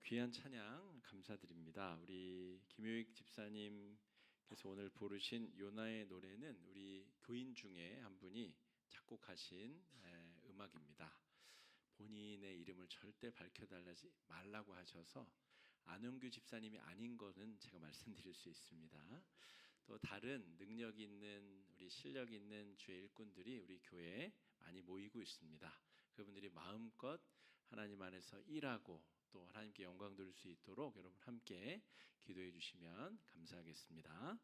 귀한 찬양 감사드립니다. 우리 김효익 집사님께서 오늘 부르신 요나의 노래는 우리 교인 중에 한 분이 작곡하신 음악입니다. 본인의 이름을 절대 밝혀달라지 말라고 하셔서 안용규 집사님이 아닌 거는 제가 말씀드릴 수 있습니다. 또 다른 능력 있는 우리 실력 있는 주의 일꾼들이 우리 교회에 많이 모이고 있습니다. 그분들이 마음껏 하나님 안에서 일하고 또 하나님께 영광 돌릴 수 있도록 여러분 함께 기도해 주시면 감사하겠습니다.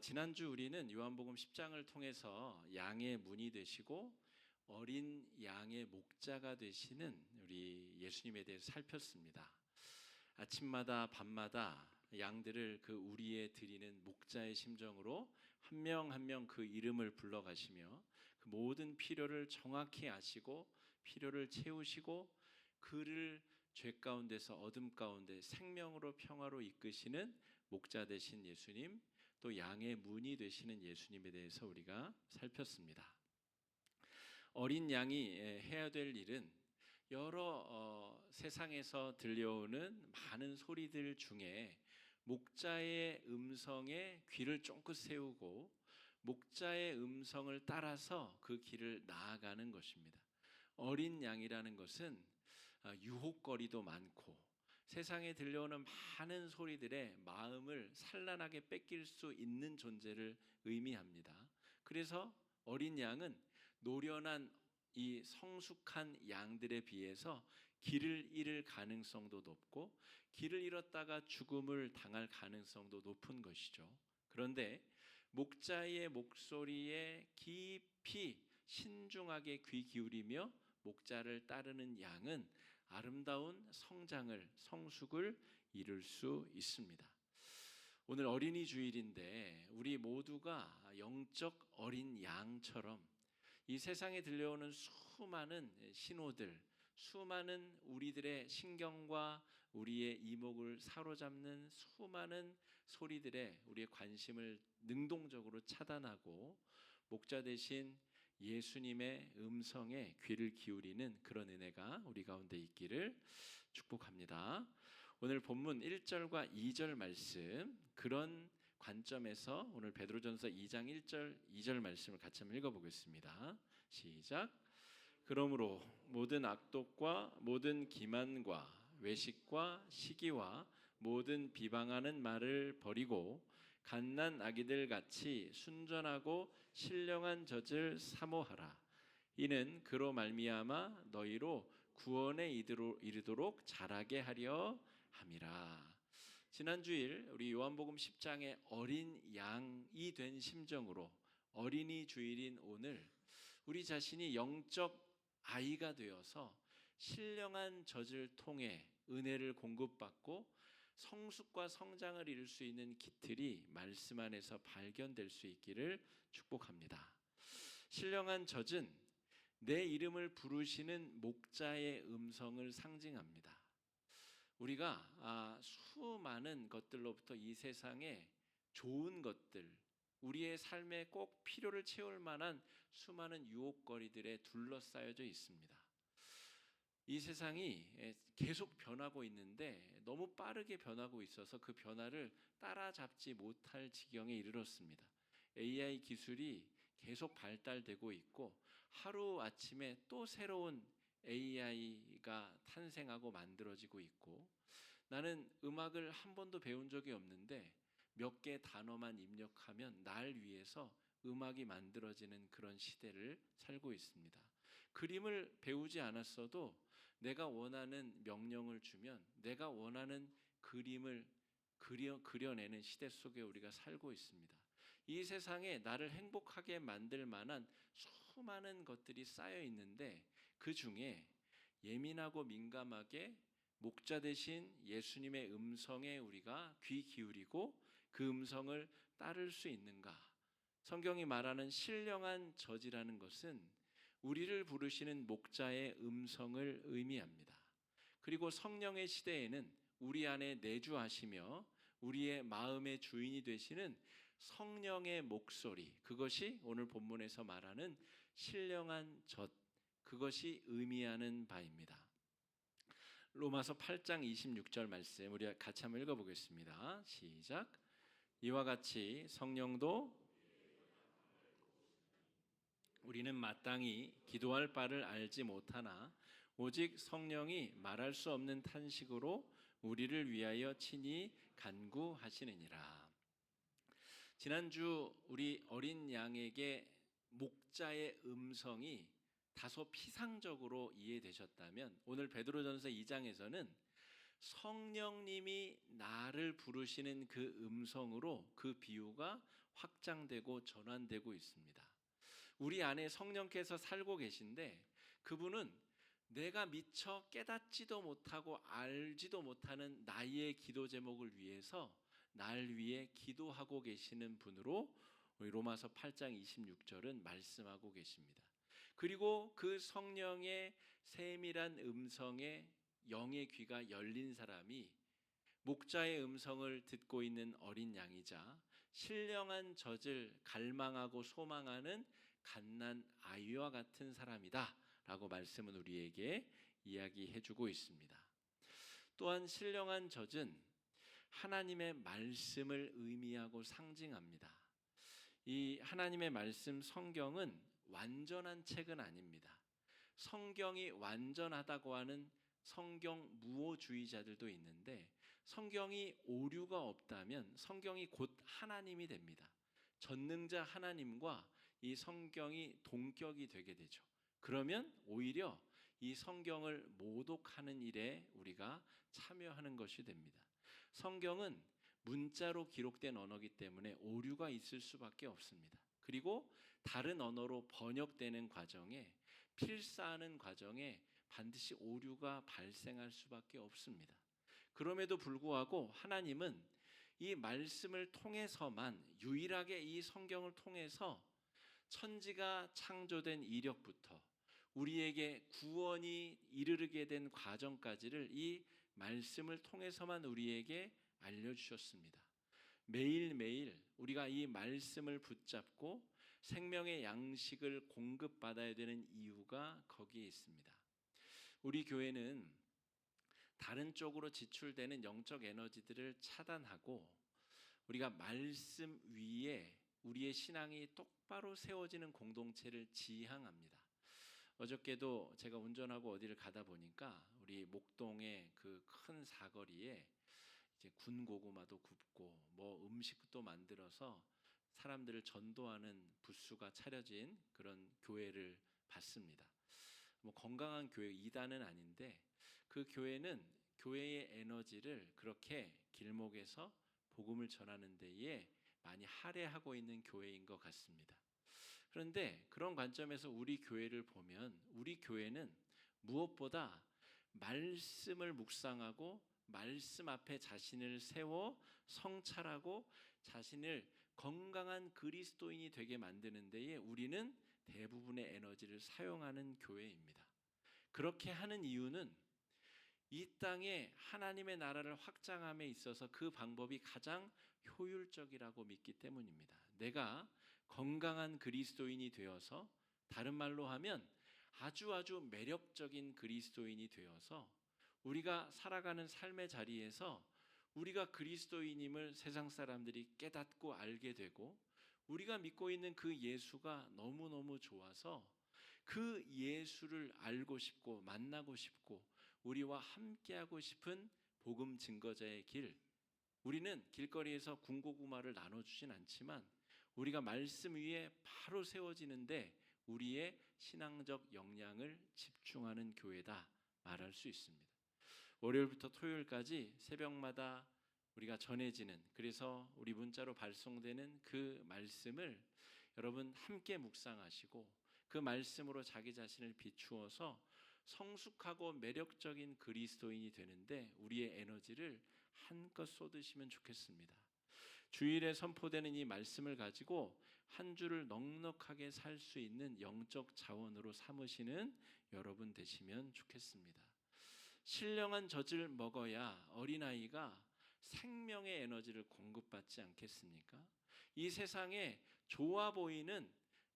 지난주 우리는 요한복음 10장을 통해서 양의 문이 되시고 어린 양의 목자가 되시는 우리 예수님에 대해서 살폈습니다. 아침마다 밤마다 양들을 그 우리에 드리는 목자의 심정으로 한 명 한 명 그 이름을 불러가시며 그 모든 필요를 정확히 아시고 필요를 채우시고 그를 죄 가운데서 어둠 가운데 생명으로 평화로 이끄시는 목자 되신 예수님, 또 양의 문이 되시는 예수님에 대해서 우리가 살폈습니다. 어린 양이 해야 될 일은 여러 세상에서 들려오는 많은 소리들 중에 목자의 음성에 귀를 쫑긋 세우고 목자의 음성을 따라서 그 길을 나아가는 것입니다. 어린 양이라는 것은 유혹거리도 많고 세상에 들려오는 많은 소리들에 마음을 산란하게 뺏길 수 있는 존재를 의미합니다. 그래서 어린 양은 노련한 이 성숙한 양들에 비해서 길을 잃을 가능성도 높고 길을 잃었다가 죽음을 당할 가능성도 높은 것이죠. 그런데 목자의 목소리에 깊이 신중하게 귀 기울이며 목자를 따르는 양은 아름다운 성숙을 이룰 수 있습니다. 오늘 어린이 주일인데 우리 모두가 영적 어린 양처럼 이 세상에 들려오는 수많은 신호들, 수많은 우리들의 신경과 우리의 이목을 사로잡는 수많은 소리들에 우리의 관심을 능동적으로 차단하고 목자 대신 예수님의 음성에 귀를 기울이는 그런 은혜가 우리 가운데 있기를 축복합니다. 오늘 본문 1절과 2절 말씀, 그런 관점에서 오늘 베드로전서 2장 1절 2절 말씀을 같이 한번 읽어보겠습니다. 시작. 그러므로 모든 악독과 모든 기만과 외식과 시기와 모든 비방하는 말을 버리고 갓난 아기들 같이 순전하고 신령한 젖을 사모하라. 이는 그로 말미암아 너희로 구원에 이르도록 자라게 하려 함이라. 지난주일 우리 요한복음 10장의 어린 양이 된 심정으로 어린이 주일인 오늘 우리 자신이 영적 아이가 되어서 신령한 젖을 통해 은혜를 공급받고 성숙과 성장을 이룰 수 있는 기틀이 말씀 안에서 발견될 수 있기를 축복합니다. 신령한 젖은 내 이름을 부르시는 목자의 음성을 상징합니다. 우리가 수많은 것들로부터 이 세상에 좋은 것들, 우리의 삶에 꼭 필요를 채울 만한 수많은 유혹거리들에 둘러싸여져 있습니다. 이 세상이 계속 변하고 있는데 너무 빠르게 변하고 있어서 그 변화를 따라잡지 못할 지경에 이르렀습니다. AI 기술이 계속 발달되고 있고 하루아침에 또 새로운 AI가 탄생하고 만들어지고 있고 나는 음악을 한 번도 배운 적이 없는데 몇 개 단어만 입력하면 날 위해서 음악이 만들어지는 그런 시대를 살고 있습니다. 그림을 배우지 않았어도 내가 원하는 명령을 주면 내가 원하는 그림을 그려내는 시대 속에 우리가 살고 있습니다. 이 세상에 나를 행복하게 만들 만한 수많은 것들이 쌓여 있는데 그 중에 예민하고 민감하게 목자 대신 예수님의 음성에 우리가 귀 기울이고 그 음성을 따를 수 있는가? 성경이 말하는 신령한 젖이라는 것은 우리를 부르시는 목자의 음성을 의미합니다. 그리고 성령의 시대에는 우리 안에 내주하시며 우리의 마음의 주인이 되시는 성령의 목소리, 그것이 오늘 본문에서 말하는 신령한 젖, 그것이 의미하는 바입니다. 로마서 8장 26절 말씀 우리 같이 한번 읽어보겠습니다. 시작. 이와 같이 성령도 우리는 마땅히 기도할 바를 알지 못하나 오직 성령이 말할 수 없는 탄식으로 우리를 위하여 친히 간구하시느니라. 지난주 우리 어린 양에게 목자의 음성이 다소 피상적으로 이해되셨다면 오늘 베드로전서 2장에서는 성령님이 나를 부르시는 그 음성으로 그 비유가 확장되고 전환되고 있습니다. 우리 안에 성령께서 살고 계신데 그분은 내가 미처 깨닫지도 못하고 알지도 못하는 나의 기도 제목을 위해서 날 위해 기도하고 계시는 분으로 로마서 8장 26절은 말씀하고 계십니다. 그리고 그 성령의 세밀한 음성에 영의 귀가 열린 사람이 목자의 음성을 듣고 있는 어린 양이자 신령한 젖을 갈망하고 소망하는 갓난 아이와 같은 사람이다 라고 말씀은 우리에게 이야기해주고 있습니다. 또한 신령한 젖은 하나님의 말씀을 의미하고 상징합니다. 이 하나님의 말씀 성경은 완전한 책은 아닙니다. 성경이 완전하다고 하는 성경 무오주의자들도 있는데 성경이 오류가 없다면 성경이 곧 하나님이 됩니다. 전능자 하나님과 이 성경이 동격이 되게 되죠. 그러면 오히려 이 성경을 모독하는 일에 우리가 참여하는 것이 됩니다. 성경은 문자로 기록된 언어이기 때문에 오류가 있을 수밖에 없습니다. 그리고 다른 언어로 번역되는 과정에 필사하는 과정에 반드시 오류가 발생할 수밖에 없습니다. 그럼에도 불구하고 하나님은 이 말씀을 통해서만 유일하게 이 성경을 통해서 천지가 창조된 이력부터 우리에게 구원이 이르게 된 과정까지를 이 말씀을 통해서만 우리에게 알려주셨습니다. 매일매일 우리가 이 말씀을 붙잡고 생명의 양식을 공급받아야 되는 이유가 거기에 있습니다. 우리 교회는 다른 쪽으로 지출되는 영적 에너지들을 차단하고 우리가 말씀 위에 우리의 신앙이 똑바로 세워지는 공동체를 지향합니다. 어저께도 제가 운전하고 어디를 가다 보니까 우리 목동의 그 큰 사거리에 이제 군 고구마도 굽고 뭐 음식도 만들어서 사람들을 전도하는 부스가 차려진 그런 교회를 봤습니다. 뭐 건강한 교회 이단은 아닌데 그 교회는 교회의 에너지를 그렇게 길목에서 복음을 전하는 데에 많이 할애하고 있는 교회인 것 같습니다. 그런데 그런 관점에서 우리 교회를 보면 우리 교회는 무엇보다 말씀을 묵상하고 말씀 앞에 자신을 세워 성찰하고 자신을 건강한 그리스도인이 되게 만드는 데에 우리는 대부분의 에너지를 사용하는 교회입니다. 그렇게 하는 이유는 이 땅에 하나님의 나라를 확장함에 있어서 그 방법이 가장 효율적이라고 믿기 때문입니다. 내가 건강한 그리스도인이 되어서 다른 말로 하면 아주 매력적인 그리스도인이 되어서 우리가 살아가는 삶의 자리에서 우리가 그리스도인임을 세상 사람들이 깨닫고 알게 되고 우리가 믿고 있는 그 예수가 너무너무 좋아서 그 예수를 알고 싶고 만나고 싶고 우리와 함께하고 싶은 복음 증거자의 길. 우리는 길거리에서 군고구마를 나눠주진 않지만 우리가 말씀 위에 바로 세워지는데 우리의 신앙적 역량을 집중하는 교회다 말할 수 있습니다. 월요일부터 토요일까지 새벽마다 우리가 전해지는 그래서 우리 문자로 발송되는 그 말씀을 여러분 함께 묵상하시고 그 말씀으로 자기 자신을 비추어서 성숙하고 매력적인 그리스도인이 되는데 우리의 에너지를 한껏 쏟으시면 좋겠습니다. 주일에 선포되는 이 말씀을 가지고 한 주를 넉넉하게 살 수 있는 영적 자원으로 삼으시는 여러분 되시면 좋겠습니다. 신령한 젖을 먹어야 어린아이가 생명의 에너지를 공급받지 않겠습니까? 이 세상에 좋아 보이는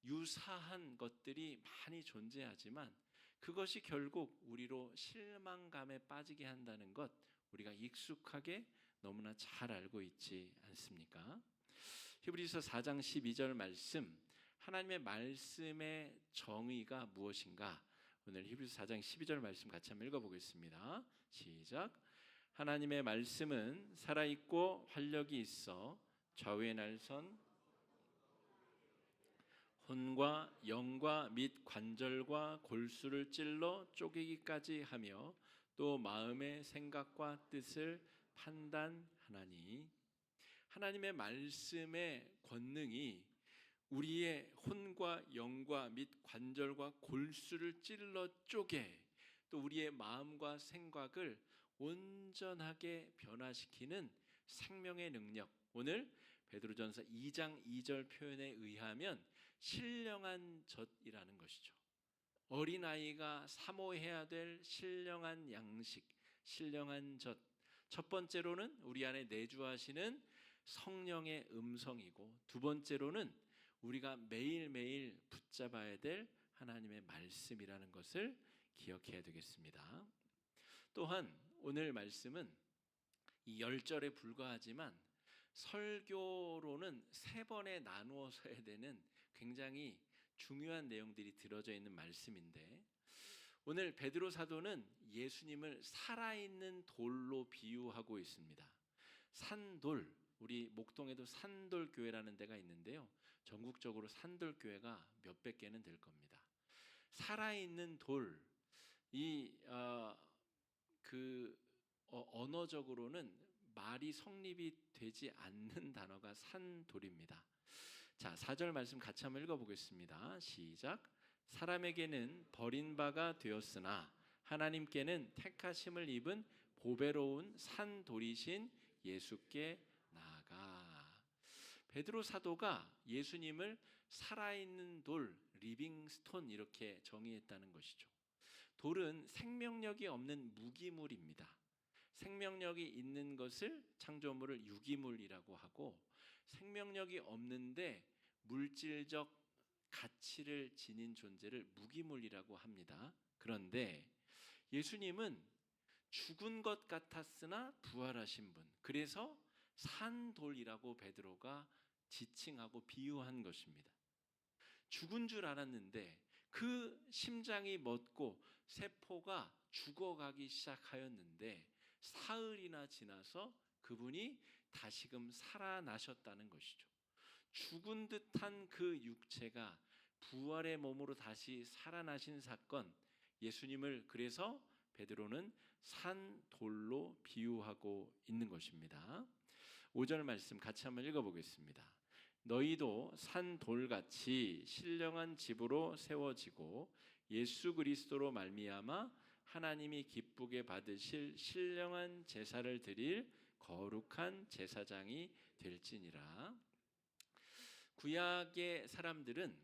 유사한 것들이 많이 존재하지만 그것이 결국 우리로 실망감에 빠지게 한다는 것, 우리가 익숙하게 너무나 잘 알고 있지 않습니까? 히브리서 4장 12절 말씀, 하나님의 말씀의 정의가 무엇인가? 오늘 히브리서 4장 12절 말씀 같이 한번 읽어보겠습니다. 시작. 하나님의 말씀은 살아있고 활력이 있어 좌우의 날선 혼과 영과 및 관절과 골수를 찔러 쪼개기까지 하며 또 마음의 생각과 뜻을 판단하나니, 하나님의 말씀의 권능이 우리의 혼과 영과 및 관절과 골수를 찔러 쪼개 또 우리의 마음과 생각을 온전하게 변화시키는 생명의 능력, 오늘 베드로전서 2장 2절 표현에 의하면 신령한 젖이라는 것이죠. 어린아이가 사모해야 될 신령한 양식, 신령한 젖. 첫 번째로는 우리 안에 내주하시는 성령의 음성이고, 두 번째로는 우리가 매일매일 붙잡아야 될 하나님의 말씀이라는 것을 기억해야 되겠습니다. 또한 오늘 말씀은 이 10절에 불과하지만 설교로는 3번에 나누어서 해야 되는 굉장히 중요한 내용들이 들어져 있는 말씀인데, 오늘 베드로 사도는 예수님을 살아있는 돌로 비유하고 있습니다. 산돌, 우리 목동에도 산돌교회라는 데가 있는데요, 전국적으로 산돌교회가 몇백 개는 될 겁니다. 살아있는 돌, 언어적으로는 말이 성립이 되지 않는 단어가 산돌입니다. 자, 4절 말씀 같이 한번 읽어보겠습니다. 시작. 사람에게는 버린 바가 되었으나 하나님께는 택하심을 입은 보배로운 산돌이신 예수께 나아가. 베드로 사도가 예수님을 살아있는 돌, 리빙 스톤 이렇게 정의했다는 것이죠. 돌은 생명력이 없는 무기물입니다. 생명력이 있는 것을 창조물을 유기물이라고 하고, 생명력이 없는데 물질적 가치를 지닌 존재를 무기물이라고 합니다. 그런데 예수님은 죽은 것 같았으나 부활하신 분, 그래서 산돌이라고 베드로가 지칭하고 비유한 것입니다. 죽은 줄 알았는데 그 심장이 멎고 세포가 죽어가기 시작하였는데 사흘이나 지나서 그분이 다시금 살아나셨다는 것이죠. 죽은 듯한 그 육체가 부활의 몸으로 다시 살아나신 사건, 예수님을 그래서 베드로는 산돌로 비유하고 있는 것입니다. 5절 말씀 같이 한번 읽어보겠습니다. 너희도 산돌같이 신령한 집으로 세워지고 예수 그리스도로 말미암아 하나님이 기쁘게 받으실 신령한 제사를 드릴 거룩한 제사장이 될지니라. 구약의 사람들은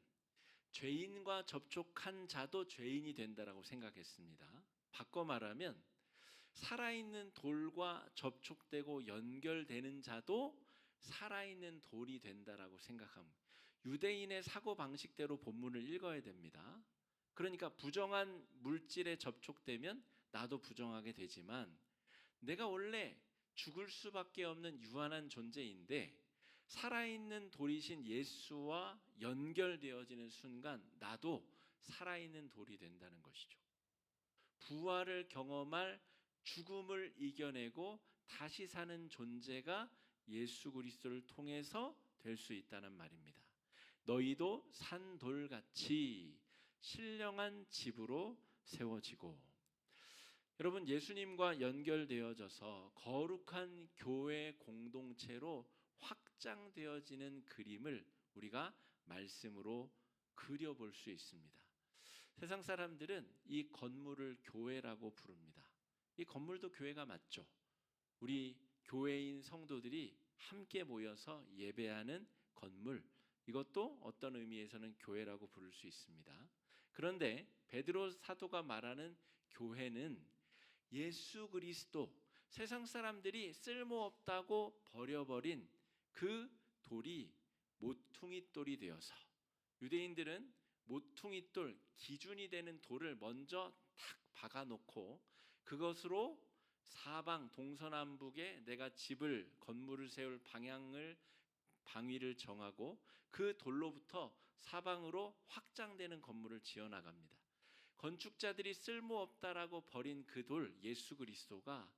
죄인과 접촉한 자도 죄인이 된다라고 생각했습니다. 바꿔 말하면 살아있는 돌과 접촉되고 연결되는 자도 살아있는 돌이 된다라고 생각합니다. 유대인의 사고방식대로 본문을 읽어야 됩니다. 그러니까 부정한 물질에 접촉되면 나도 부정하게 되지만, 내가 원래 죽을 수밖에 없는 유한한 존재인데 살아있는 돌이신 예수와 연결되어지는 순간 나도 살아있는 돌이 된다는 것이죠. 부활을 경험할, 죽음을 이겨내고 다시 사는 존재가 예수 그리스도를 통해서 될 수 있다는 말입니다. 너희도 산돌같이 신령한 집으로 세워지고. 여러분, 예수님과 연결되어져서 거룩한 교회 공동체로 확장되어지는 그림을 우리가 말씀으로 그려볼 수 있습니다. 세상 사람들은 이 건물을 교회라고 부릅니다. 이 건물도 교회가 맞죠. 우리 교회인 성도들이 함께 모여서 예배하는 건물, 이것도 어떤 의미에서는 교회라고 부를 수 있습니다. 그런데 베드로 사도가 말하는 교회는 예수 그리스도, 세상 사람들이 쓸모없다고 버려버린 그 돌이 모퉁이 돌이 되어서, 유대인들은 모퉁이 돌, 기준이 되는 돌을 먼저 탁 박아놓고 그것으로 사방 동서남북에 내가 집을 건물을 세울 방위를 정하고 그 돌로부터 사방으로 확장되는 건물을 지어 나갑니다. 건축자들이 쓸모없다라고 버린 그 돌 예수 그리스도가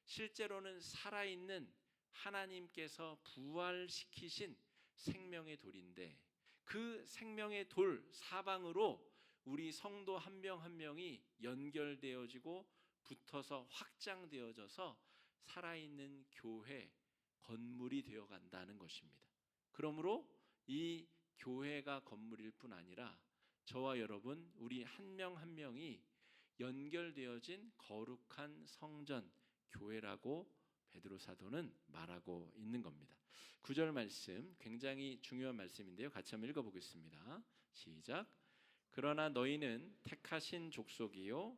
실제로는 살아있는 하나님께서 부활시키신 생명의 돌인데 그 생명의 돌 사방으로 우리 성도 한 명 한 명이 연결되어지고 붙어서 확장되어져서 살아있는 교회 건물이 되어 간다는 것입니다. 그러므로 이 교회가 건물일 뿐 아니라 저와 여러분 우리 한 명 한 명이 연결되어진 거룩한 성전 교회라고 베드로 사도는 말하고 있는 겁니다. 9절 말씀 굉장히 중요한 말씀인데요. 같이 한번 읽어보겠습니다. 시작. 그러나 너희는 택하신 족속이요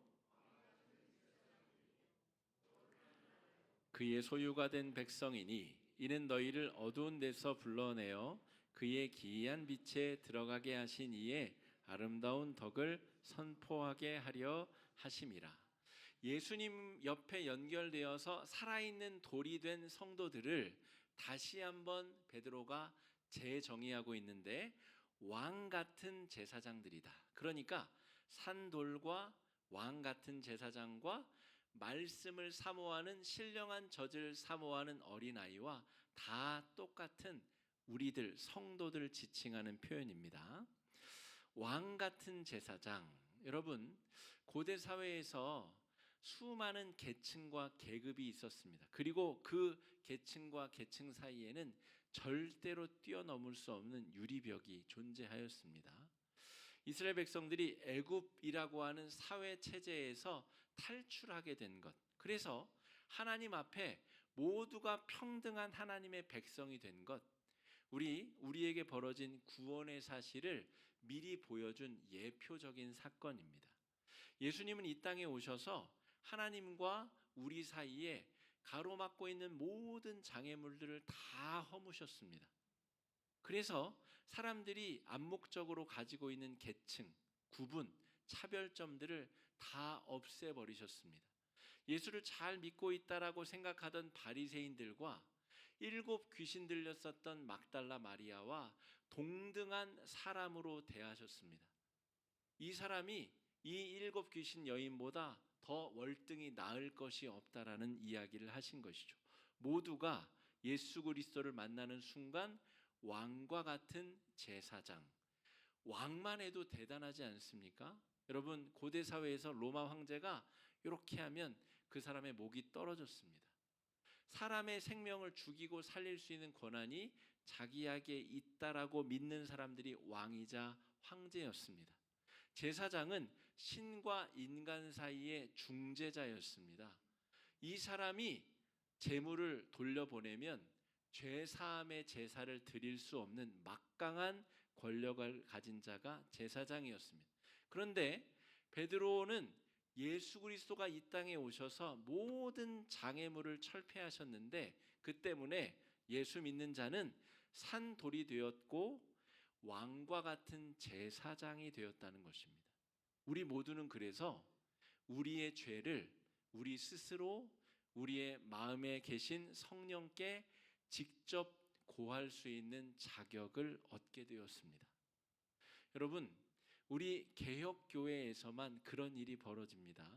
그의 소유가 된 백성이니 이는 너희를 어두운 데서 불러내어 그의 기이한 빛에 들어가게 하신 이의 아름다운 덕을 선포하게 하려 하심이라. 예수님 옆에 연결되어서 살아있는 돌이 된 성도들을 다시 한번 베드로가 재정의하고 있는데 왕 같은 제사장들이다. 그러니까 산돌과 왕 같은 제사장과 말씀을 사모하는 신령한 젖을 사모하는 어린아이와 다 똑같은 우리들 성도들을 지칭하는 표현입니다. 왕 같은 제사장, 여러분 고대 사회에서 수많은 계층과 계급이 있었습니다. 그리고 그 계층과 계층 사이에는 절대로 뛰어넘을 수 없는 유리벽이 존재하였습니다. 이스라엘 백성들이 애굽이라고 하는 사회 체제에서 탈출하게 된 것, 그래서 하나님 앞에 모두가 평등한 하나님의 백성이 된 것, 우리에게 벌어진 구원의 사실을 미리 보여준 예표적인 사건입니다. 예수님은 이 땅에 오셔서 하나님과 우리 사이에 가로막고 있는 모든 장애물들을 다 허무셨습니다. 그래서 사람들이 암묵적으로 가지고 있는 계층, 구분, 차별점들을 다 없애버리셨습니다. 예수를 잘 믿고 있다라고 생각하던 바리새인들과 7 귀신 들렸었던 막달라 마리아와 동등한 사람으로 대하셨습니다. 이 사람이 이 7 귀신 여인보다 더 월등히 나을 것이 없다라는 이야기를 하신 것이죠. 모두가 예수 그리스도를 만나는 순간 왕과 같은 제사장, 왕만 해도 대단하지 않습니까? 여러분 고대 사회에서 로마 황제가 이렇게 하면 그 사람의 목이 떨어졌습니다. 사람의 생명을 죽이고 살릴 수 있는 권한이 자기에게 있다라고 믿는 사람들이 왕이자 황제였습니다. 제사장은 신과 인간 사이의 중재자였습니다. 이 사람이 제물을 돌려보내면 죄사함의 제사를 드릴 수 없는 막강한 권력을 가진 자가 제사장이었습니다. 그런데 베드로는 예수 그리스도가 이 땅에 오셔서 모든 장애물을 철폐하셨는데 그 때문에 예수 믿는 자는 산돌이 되었고 왕과 같은 제사장이 되었다는 것입니다. 우리 모두는 그래서 우리의 죄를 우리 스스로 우리의 마음에 계신 성령께 직접 고할 수 있는 자격을 얻게 되었습니다. 여러분, 우리 개혁교회에서만 그런 일이 벌어집니다.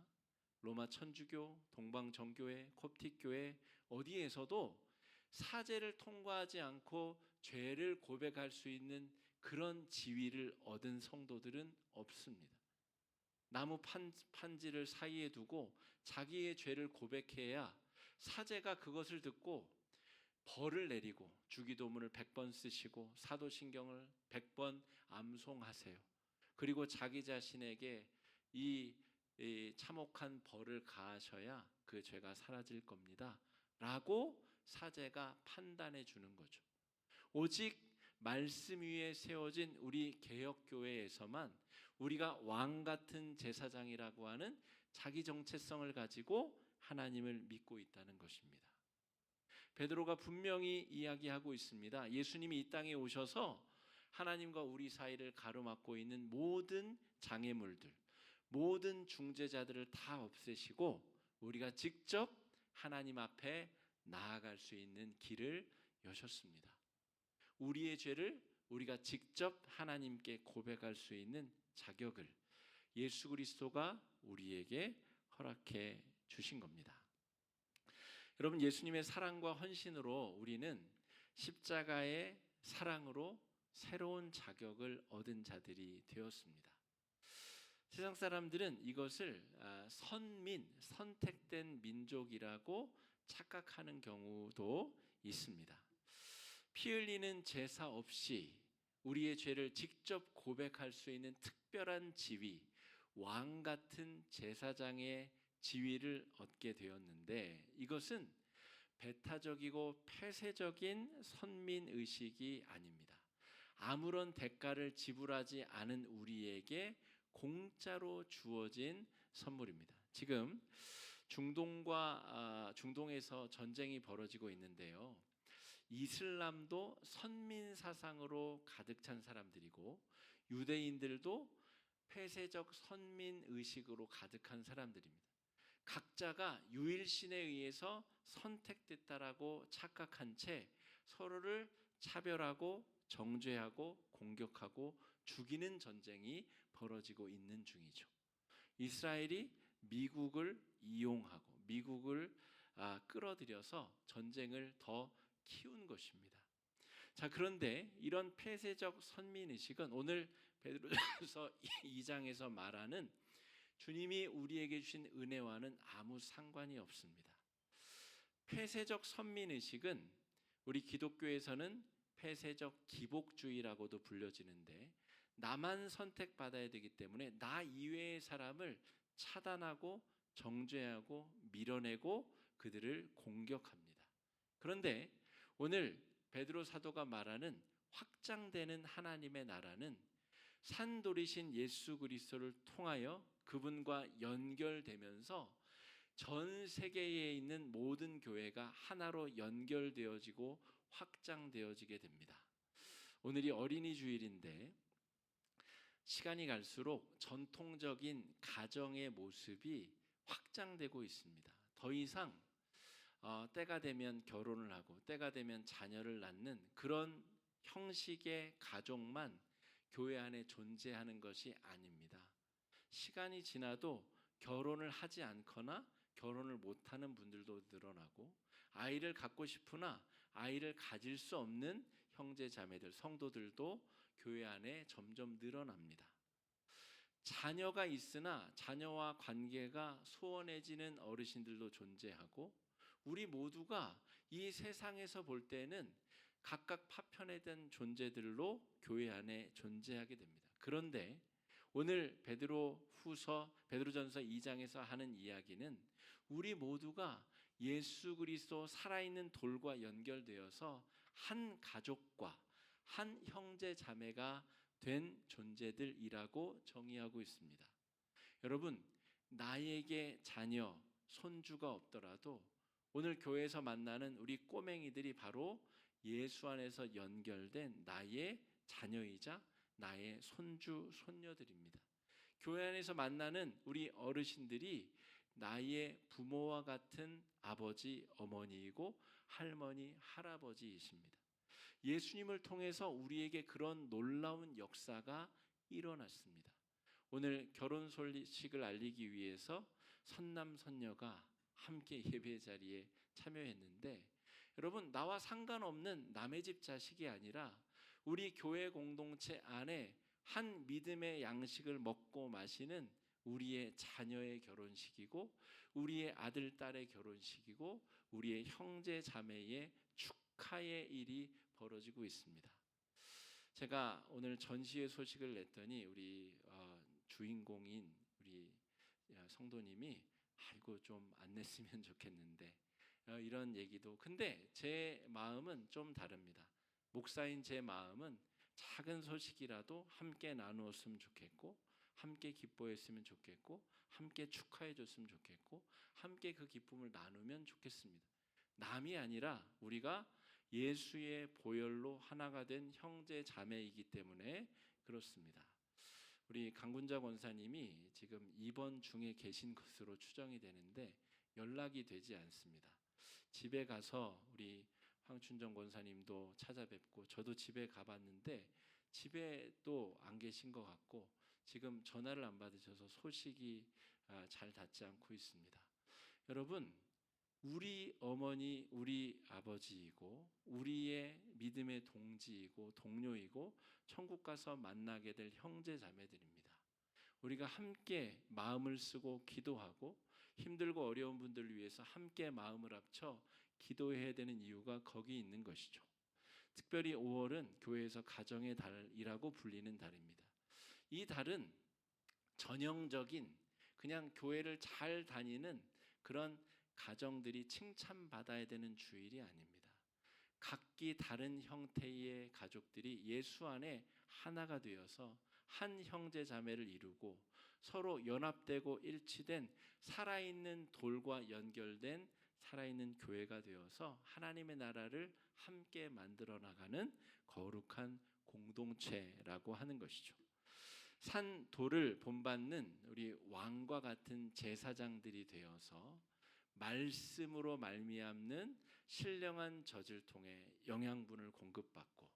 로마 천주교, 동방정교회, 콥틱교회 어디에서도 사제를 통과하지 않고 죄를 고백할 수 있는 그런 지위를 얻은 성도들은 없습니다. 나무 판지를 사이에 두고 자기의 죄를 고백해야 사제가 그것을 듣고 벌을 내리고 주기도문을 100번 쓰시고 사도신경을 100번 암송하세요. 그리고 자기 자신에게 이 참혹한 벌을 가하셔야 그 죄가 사라질 겁니다 라고 사제가 판단해 주는 거죠. 오직 말씀 위에 세워진 우리 개혁교회에서만 우리가 왕 같은 제사장이라고 하는 자기 정체성을 가지고 하나님을 믿고 있다는 것입니다. 베드로가 분명히 이야기하고 있습니다. 예수님이 이 땅에 오셔서 하나님과 우리 사이를 가로막고 있는 모든 장애물들, 모든 중재자들을 다 없애시고 우리가 직접 하나님 앞에 나아갈 수 있는 길을 여셨습니다. 우리의 죄를 우리가 직접 하나님께 고백할 수 있는 자격을 예수 그리스도가 우리에게 허락해 주신 겁니다. 여러분, 예수님의 사랑과 헌신으로 우리는 십자가의 사랑으로 새로운 자격을 얻은 자들이 되었습니다. 세상 사람들은 이것을 선민, 선택된 민족이라고 착각하는 경우도 있습니다. 피 흘리는 제사 없이 우리의 죄를 직접 고백할 수 있는 특별한 지위, 왕 같은 제사장의 지위를 얻게 되었는데 이것은 배타적이고 폐쇄적인 선민의식이 아닙니다. 아무런 대가를 지불하지 않은 우리에게 공짜로 주어진 선물입니다. 지금 중동에서 전쟁이 벌어지고 있는데요. 이슬람도 선민 사상으로 가득 찬 사람들이고 유대인들도 폐쇄적 선민 의식으로 가득한 사람들입니다. 각자가 유일신에 의해서 선택됐다라고 착각한 채 서로를 차별하고 정죄하고 공격하고 죽이는 전쟁이 벌어지고 있는 중이죠. 이스라엘이 미국을 이용하고 미국을 끌어들여서 전쟁을 더 키운 것입니다. 자, 그런데 이런 폐쇄적 선민의식은 오늘 베드로서 2장에서 말하는 주님이 우리에게 주신 은혜와는 아무 상관이 없습니다. 폐쇄적 선민의식은 우리 기독교에서는 폐쇄적 기복주의라고도 불려지는데 나만 선택받아야 되기 때문에 나 이외의 사람을 차단하고 정죄하고 밀어내고 그들을 공격합니다. 그런데 오늘 베드로 사도가 말하는 확장되는 하나님의 나라는 산돌이신 예수 그리스도를 통하여 그분과 연결되면서 전 세계에 있는 모든 교회가 하나로 연결되어지고 확장되어지게 됩니다. 오늘이 어린이 주일인데 시간이 갈수록 전통적인 가정의 모습이 확장되고 있습니다. 더 이상 때가 되면 결혼을 하고 때가 되면 자녀를 낳는 그런 형식의 가족만 교회 안에 존재하는 것이 아닙니다. 시간이 지나도 결혼을 하지 않거나 결혼을 못하는 분들도 늘어나고 아이를 갖고 싶으나 아이를 가질 수 없는 형제 자매들, 성도들도 교회 안에 점점 늘어납니다. 자녀가 있으나 자녀와 관계가 소원해지는 어르신들도 존재하고 우리 모두가 이 세상에서 볼 때는 각각 파편화된 존재들로 교회 안에 존재하게 됩니다. 그런데 오늘 베드로전서 2장에서 하는 이야기는 우리 모두가 예수 그리스도 살아있는 돌과 연결되어서 한 가족과 한 형제 자매가 된 존재들이라고 정의하고 있습니다. 여러분, 나에게 자녀, 손주가 없더라도 오늘 교회에서 만나는 우리 꼬맹이들이 바로 예수 안에서 연결된 나의 자녀이자 나의 손주, 손녀들입니다. 교회 안에서 만나는 우리 어르신들이 나의 부모와 같은 아버지, 어머니이고 할머니, 할아버지이십니다. 예수님을 통해서 우리에게 그런 놀라운 역사가 일어났습니다. 오늘 결혼 소식을 알리기 위해서 선남 선녀가 함께 예배 자리에 참여했는데 여러분, 나와 상관없는 남의 집 자식이 아니라 우리 교회 공동체 안에 한 믿음의 양식을 먹고 마시는 우리의 자녀의 결혼식이고 우리의 아들, 딸의 결혼식이고 우리의 형제 자매의 축하의 일이 벌어지고 있습니다. 제가 오늘 전시회 소식을 냈더니 우리 주인공인 우리 성도님이 아이고 좀 안 냈으면 좋겠는데 이런 얘기도. 근데 제 마음은 좀 다릅니다. 목사인 제 마음은 작은 소식이라도 함께 나누었으면 좋겠고 함께 기뻐했으면 좋겠고 함께 축하해 줬으면 좋겠고 함께 그 기쁨을 나누면 좋겠습니다. 남이 아니라 우리가 예수의 보혈로 하나가 된 형제 자매이기 때문에 그렇습니다. 우리 강군자 권사님이 지금 입원 중에 계신 것으로 추정이 되는데 연락이 되지 않습니다. 집에 가서 우리 황춘정 권사님도 찾아뵙고 저도 집에 가봤는데 집에 또 안 계신 것 같고 지금 전화를 안 받으셔서 소식이 잘 닿지 않고 있습니다. 여러분, 우리 어머니, 우리 아버지이고 우리의 믿음의 동지이고 동료이고 천국 가서 만나게 될 형제 자매들입니다. 우리가 함께 마음을 쓰고 기도하고 힘들고 어려운 분들을 위해서 함께 마음을 합쳐 기도해야 되는 이유가 거기 있는 것이죠. 특별히 5월은 교회에서 가정의 달이라고 불리는 달입니다. 이 달은 전형적인 그냥 교회를 잘 다니는 그런 가정들이 칭찬받아야 되는 주일이 아닙니다. 각기 다른 형태의 가족들이 예수 안에 하나가 되어서 한 형제 자매를 이루고 서로 연합되고 일치된 살아있는 돌과 연결된 살아있는 교회가 되어서 하나님의 나라를 함께 만들어 나가는 거룩한 공동체라고 하는 것이죠. 산 돌을 본받는 우리 왕과 같은 제사장들이 되어서 말씀으로 말미암는 신령한 젖을 통해 영양분을 공급받고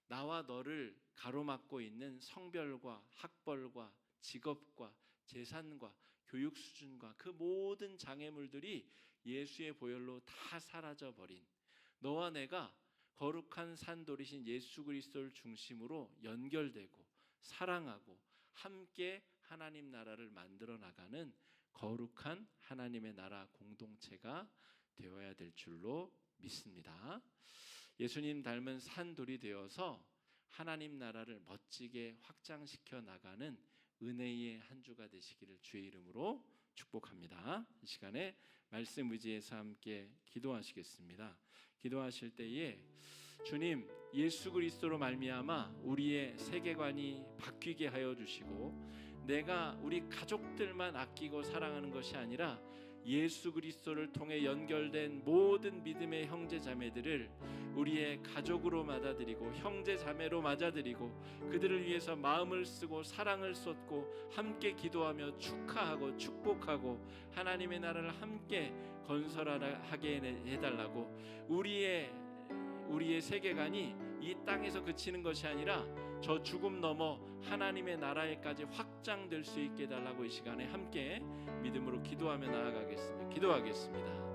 나와 너를 가로막고 있는 성별과 학벌과 직업과 재산과 교육 수준과 그 모든 장애물들이 예수의 보혈로 다 사라져버린 너와 내가 거룩한 산돌이신 예수 그리스도를 중심으로 연결되고 사랑하고 함께 하나님 나라를 만들어 나가는 거룩한 하나님의 나라 공동체가 되어야 될 줄로 믿습니다. 예수님 닮은 산돌이 되어서 하나님 나라를 멋지게 확장시켜 나가는 은혜의 한 주가 되시기를 주의 이름으로 축복합니다. 이 시간에 말씀 의지해서 함께 기도하시겠습니다. 기도하실 때에 주님, 예수 그리스도로 말미암아 우리의 세계관이 바뀌게 하여 주시고 내가 우리 가족들만 아끼고 사랑하는 것이 아니라 예수 그리스도를 통해 연결된 모든 믿음의 형제 자매들을 우리의 가족으로 맞아들이고 형제 자매로 맞아들이고 그들을 위해서 마음을 쓰고 사랑을 쏟고 함께 기도하며 축하하고 축복하고 하나님의 나라를 함께 건설하게 해달라고 우리의 세계관이 이 땅에서 그치는 것이 아니라 저 죽음 넘어 하나님의 나라에까지 확장될 수 있게 해달라고 이 시간에 함께 믿음으로 기도하며 나아가겠습니다. 기도하겠습니다.